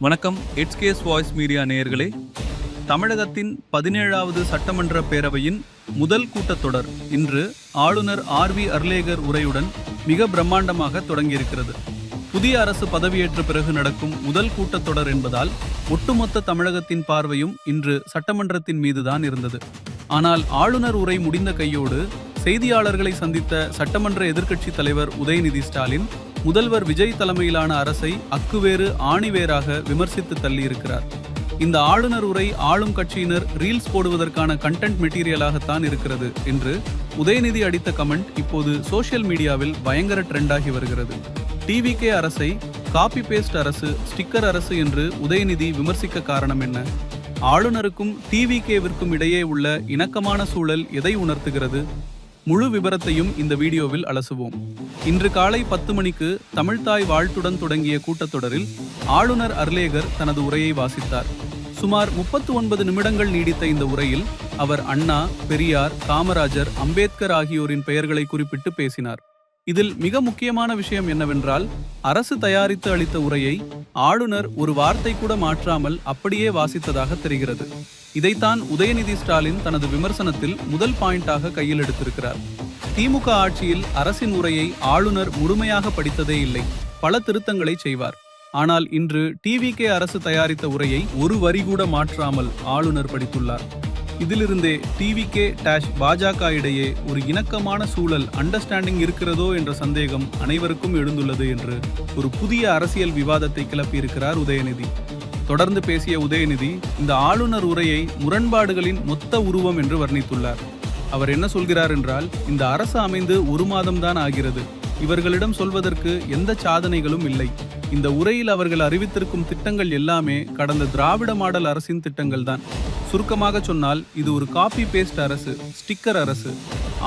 வணக்கம். HKS voice media நேயர்களே, தமிழகத்தின் 17வது சட்டமன்ற பேரவையின் முதல் கூட்டத்தொடர் இன்று ஆளுநர் RV அர்லேகர் உரையுடன் மிக பிரம்மாண்டமாக தொடங்கியிருக்கிறது. புதிய அரசு பதவியேற்ற பிறகு நடக்கும் முதல் கூட்டத்தொடர் என்பதால் ஒட்டுமொத்த தமிழகத்தின் பார்வையும் இன்று சட்டமன்றத்தின் மீதுதான் இருந்தது. ஆனால் ஆளுநர் உரை முடிந்த கையோடு செய்தியாளர்களை சந்தித்த சட்டமன்ற எதிர்க்கட்சி தலைவர் உதயநிதி ஸ்டாலின் முதல்வர் விஜய் தலைமையிலான அரசை அக்குவேறு ஆணிவேராக விமர்சித்து தள்ளியிருக்கிறார். இந்த ஆளுநர் உரை ஆளும் கட்சியினர் ரீல்ஸ் போடுவதற்கான கண்டென்ட் மெட்டீரியலாகத்தான் இருக்கிறது என்று உதயநிதி அடித்த கமெண்ட் இப்போது சோசியல் மீடியாவில் பயங்கர ட்ரெண்டாகி வருகிறது. TVK அரசை காப்பி பேஸ்ட் அரசு, ஸ்டிக்கர் அரசு என்று உதயநிதி விமர்சிக்க காரணம் என்ன? ஆளுநருக்கும் TVKவிற்கும் இடையே உள்ள இணக்கமான சூழல் எதை உணர்த்துகிறது? முழு விபரத்தையும் இந்த வீடியோவில் அலசுவோம். இன்று காலை 10 மணிக்கு தமிழ்த்தாய் வாழ்த்துடன் தொடங்கிய கூட்டத்தொடரில் ஆளுநர் அர்லேகர் தனது உரையை வாசித்தார். சுமார் 39 நிமிடங்கள் நீடித்த இந்த உரையில் அவர் அண்ணா, பெரியார், காமராஜர், அம்பேத்கர் ஆகியோரின் பெயர்களை குறிப்பிட்டு பேசினார். இதில் மிக முக்கியமான விஷயம் என்னவென்றால், அரசு தயாரித்து அளித்த உரையை ஆளுநர் ஒரு வார்த்தை கூட மாற்றாமல் அப்படியே வாசித்ததாக தெரிகிறது. இதைத்தான் உதயநிதி ஸ்டாலின் தனது விமர்சனத்தில் முதல் பாயிண்டாக கையில் எடுத்திருக்கிறார். திமுக ஆட்சியில் அரசின் உரையை ஆளுநர் முழுமையாக படித்ததே இல்லை, பல திருத்தங்களை செய்வார். ஆனால் இன்று TVK அரசு தயாரித்த உரையை ஒரு வரி கூட மாற்றாமல் ஆளுநர் படித்துள்ளார். இதிலிருந்தே TVK-பாஜக இடையே ஒரு இணக்கமான சூழல், அண்டர்ஸ்டாண்டிங் இருக்கிறதோ என்ற சந்தேகம் அனைவருக்கும் எழுந்துள்ளது என்று ஒரு புதிய அரசியல் விவாதத்தை கிளப்பியிருக்கிறார் உதயநிதி. தொடர்ந்து பேசிய உதயநிதி இந்த ஆளுநர் உரையை முரண்பாடுகளின் மொத்த உருவம் என்று வர்ணித்துள்ளார். அவர் என்ன சொல்கிறார் என்றால், இந்த அரசு அமைந்து 1 மாதம்தான் ஆகிறது, இவர்களிடம் சொல்வதற்கு எந்த சாதனைகளும் இல்லை. இந்த உரையில் அவர்கள் அறிவித்திருக்கும் திட்டங்கள் எல்லாமே கடந்த திராவிட மாடல் அரசின் திட்டங்கள் தான். சுருக்கமாக சொன்னால் இது ஒரு காப்பி பேஸ்ட் அரசு, ஸ்டிக்கர் அரசு.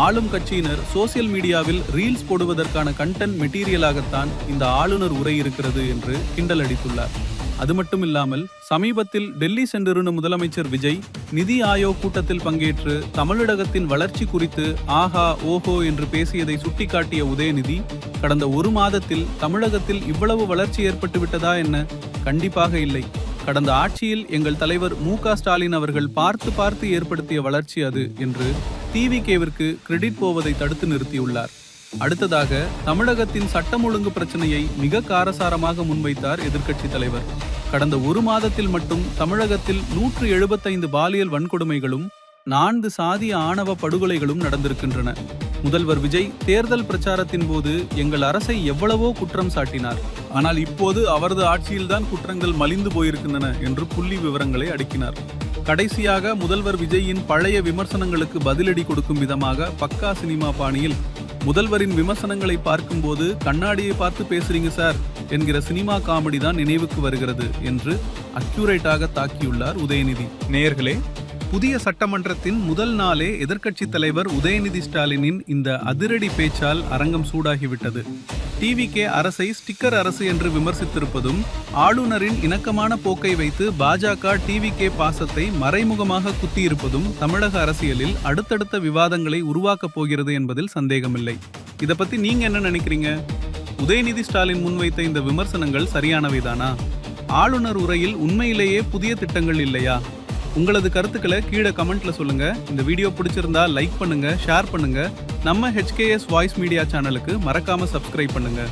ஆளும் கட்சியினர் சோசியல் மீடியாவில் ரீல்ஸ் போடுவதற்கான கண்டென்ட் மெட்டீரியலாகத்தான் இந்த ஆளுநர் உரை இருக்கிறது என்று கிண்டல் அடித்துள்ளார். அது மட்டும் இல்லாமல் சமீபத்தில் டெல்லி சென்றிருந்த முதலமைச்சர் விஜய் நிதி ஆயோக் கூட்டத்தில் பங்கேற்று தமிழகத்தின் வளர்ச்சி குறித்து ஆஹா ஓஹோ என்று பேசியதை சுட்டிக்காட்டிய உதயநிதி, கடந்த 1 மாதத்தில் தமிழகத்தில் இவ்வளவு வளர்ச்சி ஏற்பட்டு விட்டதா என்ன? கண்டிப்பாக இல்லை. கடந்த ஆட்சியில் எங்கள் தலைவர் MK ஸ்டாலின் அவர்கள் பார்த்து ஏற்படுத்திய வளர்ச்சி அது என்று TVKவிற்கு கிரெடிட் போவதை தடுத்து நிறுத்தியுள்ளார். அடுத்ததாக தமிழகத்தின் சட்டம் ஒழுங்கு பிரச்சனையை மிக காரசாரமாக முன்வைத்தார் எதிர்க்கட்சி தலைவர். கடந்த 1 மாதத்தில் மட்டும் தமிழகத்தில் 175 பாலியல் வன்கொடுமைகளும் 4 சாதிய ஆணவ படுகொலைகளும் நடந்திருக்கின்றன. முதல்வர் விஜய் தேர்தல் பிரச்சாரத்தின் போது எங்கள் அரசை எவ்வளவோ குற்றம் சாட்டினார். ஆனால் இப்போது அவரது ஆட்சியில்தான் குற்றங்கள் மலிந்து போயிருக்கின்றன என்று புள்ளி விவரங்களை அடுக்கினார். கடைசியாக முதல்வர் விஜயின் பழைய விமர்சனங்களுக்கு பதிலடி கொடுக்கும் விதமாக பக்கா சினிமா பாணியில் முதல்வரின் விமர்சனங்களை பார்க்கும்போது கண்ணாடியை பார்த்து பேசுறீங்க சார் என்கிற சினிமா காமெடி தான் நினைவுக்கு வருகிறது என்று அக்யூரேட்டாக தாக்கியுள்ளார் உதயநிதி. நேயர்களே, புதிய சட்டமன்றத்தின் முதல் நாளே எதிர்க்கட்சி தலைவர் உதயநிதி ஸ்டாலினின் இந்த அதிரடி பேச்சால் அரங்கம் சூடாகிவிட்டது. TVK அரசை ஸ்டிக்கர் அரசு என்று விமர்சித்திருப்பதும், ஆளுநரின் இணக்கமான போக்கை வைத்து பாஜக TVK பாசத்தை மறைமுகமாக குத்தியிருப்பதும் தமிழக அரசியலில் அடுத்தடுத்த விவாதங்களை உருவாக்கப் போகிறது என்பதில் சந்தேகமில்லை. இதை பத்தி நீங்க என்ன நினைக்கிறீங்க? உதயநிதி ஸ்டாலின் முன்வைத்த இந்த விமர்சனங்கள் சரியானவைதானா? ஆளுநர் உரையில் உண்மையிலேயே புதிய திட்டங்கள் இல்லையா? உங்களது கருத்துக்களை கீழே கமெண்ட்ல சொல்லுங்க. இந்த வீடியோ பிடிச்சிருந்தா லைக் பண்ணுங்க, ஷேர் பண்ணுங்க. நம்ம HKS வாய்ஸ் மீடியா சேனலுக்கு மறக்காம சப்ஸ்கிரைப் பண்ணுங்க.